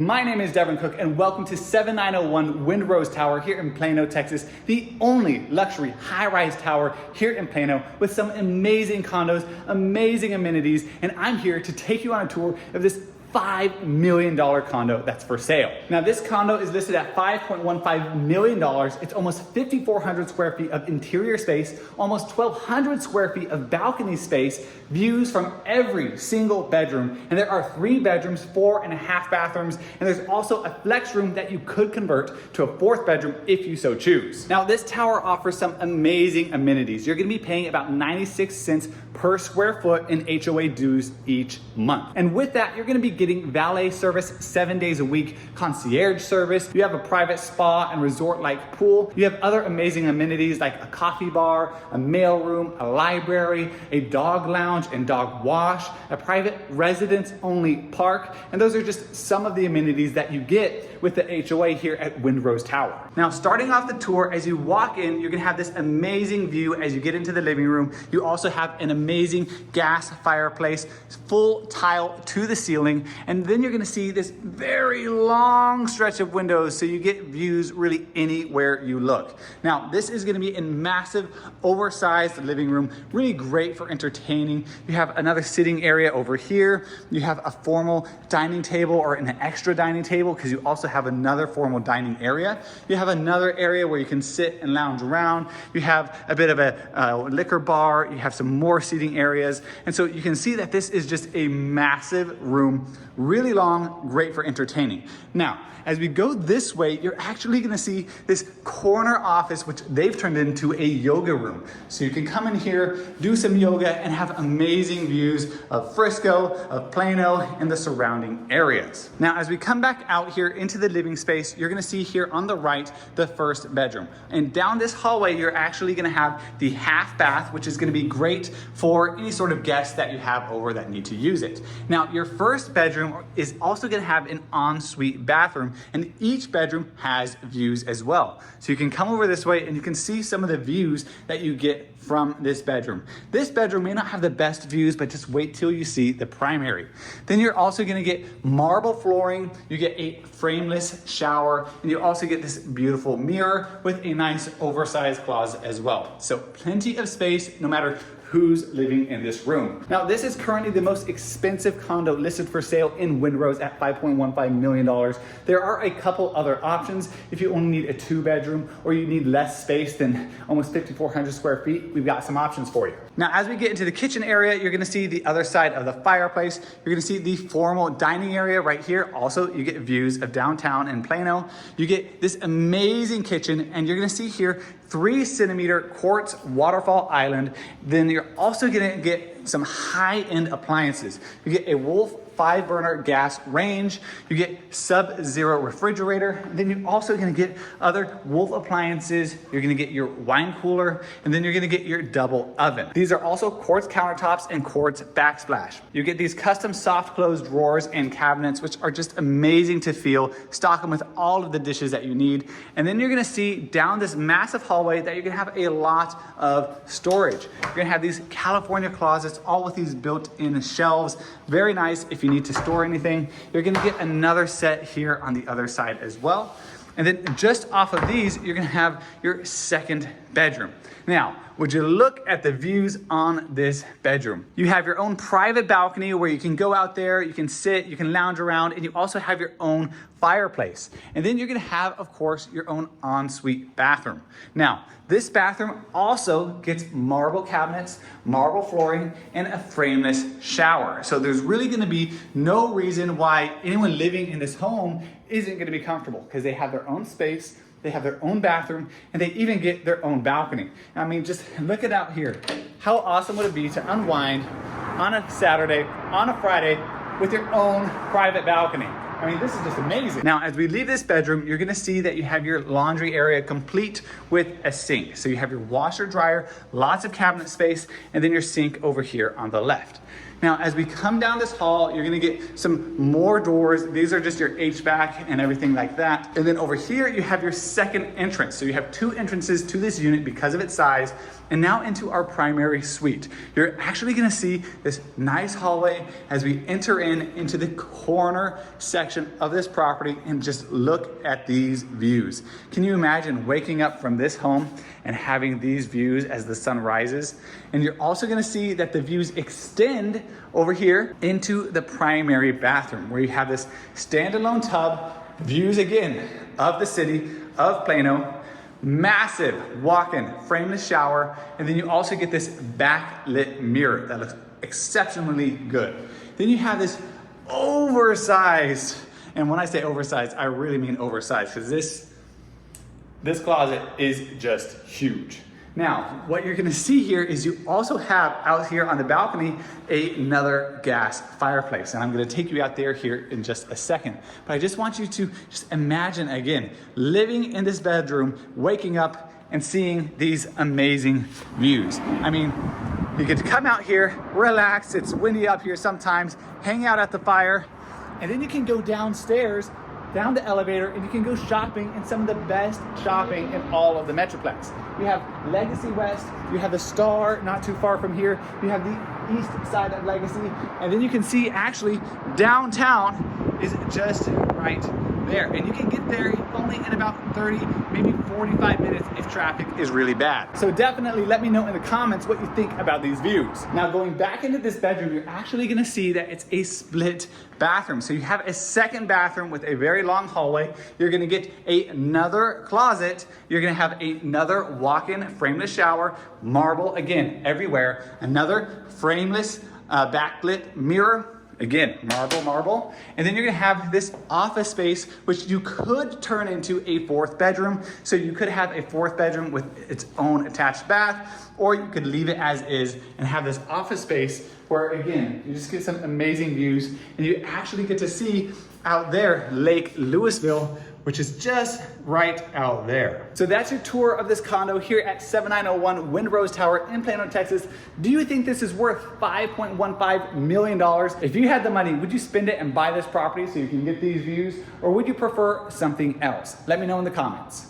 My name is Devin Cook and welcome to 7901 Windrose Tower here in Plano, Texas, the only luxury high-rise tower here in Plano with some amazing condos, amazing amenities, and I'm here to take you on a tour of this $5 million condo that's for sale. Now this condo is listed at $5.15 million. It's almost 5,400 square feet of interior space, almost 1,200 square feet of balcony space, views from every single bedroom. And there are 3 bedrooms, 4.5 bathrooms, and there's also a flex room that you could convert to a 4th bedroom if you so choose. Now this tower offers some amazing amenities. You're gonna be paying about 96 cents per square foot in HOA dues each month. And with that, you're gonna be getting valet service 7 days a week, concierge service. You have a private spa and resort-like pool. You have other amazing amenities like a coffee bar, a mail room, a library, a dog lounge and dog wash, a private residence-only park. And those are just some of the amenities that you get with the HOA here at Windrose Tower. Now, starting off the tour, as you walk in, you're gonna have this amazing view as you get into the living room. You also have an amazing gas fireplace, full tile to the ceiling, and then you're gonna see this very long stretch of windows so you get views really anywhere you look. Now, this is gonna be a massive, oversized living room, really great for entertaining. You have another sitting area over here. You have a formal dining table or an extra dining table because you also have another formal dining area. You have another area where you can sit and lounge around. You have a bit of a liquor bar. You have some more seating areas. And so you can see that this is just a massive room, really long, great for entertaining. Now, as we go this way, you're actually gonna see this corner office, which they've turned into a yoga room. So you can come in here, do some yoga, and have amazing views of Frisco, of Plano, and the surrounding areas. Now, as we come back out here into the living space, you're gonna see here on the right, the 1st bedroom. And down this hallway, you're actually gonna have the half bath, which is gonna be great for any sort of guests that you have over that need to use it. Now, your 1st bedroom is also gonna have an ensuite bathroom, and each bedroom has views as well. So you can come over this way and you can see some of the views that you get from this bedroom. This bedroom may not have the best views, but just wait till you see the primary. Then you're also gonna get marble flooring, you get a frameless shower, and you also get this beautiful mirror with a nice oversized closet as well. So plenty of space no matter who's living in this room. Now, this is currently the most expensive condo listed for sale in Windrose at $5.15 million. There are a couple other options. If you only need a 2-bedroom or you need less space than almost 5,400 square feet, we've got some options for you. Now, as we get into the kitchen area, you're gonna see the other side of the fireplace. You're gonna see the formal dining area right here. Also, you get views of downtown in Plano. You get this amazing kitchen, and you're gonna see here 3-centimeter quartz waterfall island. Then you're also gonna get some high-end appliances. You get a Wolf 5-burner gas range, you get sub-zero refrigerator, and then you're also gonna get other Wolf appliances. You're gonna get your wine cooler, and then you're gonna get your double oven. These are also quartz countertops and quartz backsplash. You get these custom soft close drawers and cabinets, which are just amazing to feel. Stock them with all of the dishes that you need. And then you're gonna see down this massive hallway that you're gonna have a lot of storage. You're gonna have these California closets, all with these built-in shelves. Very nice if you need to store anything. You're gonna get another set here on the other side as well. And then just off of these, you're gonna have your 2nd bedroom. Now, would you look at the views on this bedroom? You have your own private balcony where you can go out there, you can sit, you can lounge around, and you also have your own fireplace. And then you're gonna have, of course, your own ensuite bathroom. Now, this bathroom also gets marble cabinets, marble flooring, and a frameless shower. So there's really gonna be no reason why anyone living in this home isn't gonna be comfortable because they have their own space, they have their own bathroom, and they even get their own balcony. I mean, just look it out here. How awesome would it be to unwind on a Saturday, on a Friday, with your own private balcony? I mean, this is just amazing. Now, as we leave this bedroom, you're gonna see that you have your laundry area complete with a sink. So you have your washer, dryer, lots of cabinet space, and then your sink over here on the left. Now, as we come down this hall, you're gonna get some more doors. These are just your HVAC and everything like that. And then over here, you have your second entrance. So you have two entrances to this unit because of its size. And now into our primary suite. You're actually gonna see this nice hallway as we enter into the corner section of this property and just look at these views. Can you imagine waking up from this home and having these views as the sun rises? And you're also gonna see that the views extend over here into the primary bathroom where you have this standalone tub, views again of the city of Plano, massive walk-in frameless shower, and then you also get this backlit mirror that looks exceptionally good. Then you have this oversized, and when I say oversized, I really mean oversized, because this closet is just huge. Now, what you're gonna see here is you also have out here on the balcony another gas fireplace. And I'm gonna take you out there here in just a second. But I just want you to just imagine again, living in this bedroom, waking up and seeing these amazing views. I mean, you get to come out here, relax, it's windy up here sometimes, hang out at the fire, and then you can go downstairs down the elevator and you can go shopping in some of the best shopping in all of the Metroplex. You have Legacy West, you have the Star not too far from here, you have the east side of Legacy, and then you can see actually downtown is just right there. And you can get there only in about 30, maybe 45 minutes if traffic is really bad. So definitely let me know in the comments what you think about these views. Now going back into this bedroom, you're actually gonna see that it's a split bathroom. So you have a second bathroom with a very long hallway. You're gonna get another closet. You're gonna have another walk-in frameless shower, marble again everywhere. Another frameless backlit mirror. Again, marble. And then you're gonna have this office space, which you could turn into a fourth bedroom. So you could have a fourth bedroom with its own attached bath, or you could leave it as is and have this office space where, again, you just get some amazing views and you actually get to see out there Lake Louisville, which is just right out there. So that's your tour of this condo here at 7901 Windrose Tower in Plano, Texas. Do you think this is worth $5.15 million? If you had the money, would you spend it and buy this property so you can get these views, or would you prefer something else? Let me know in the comments.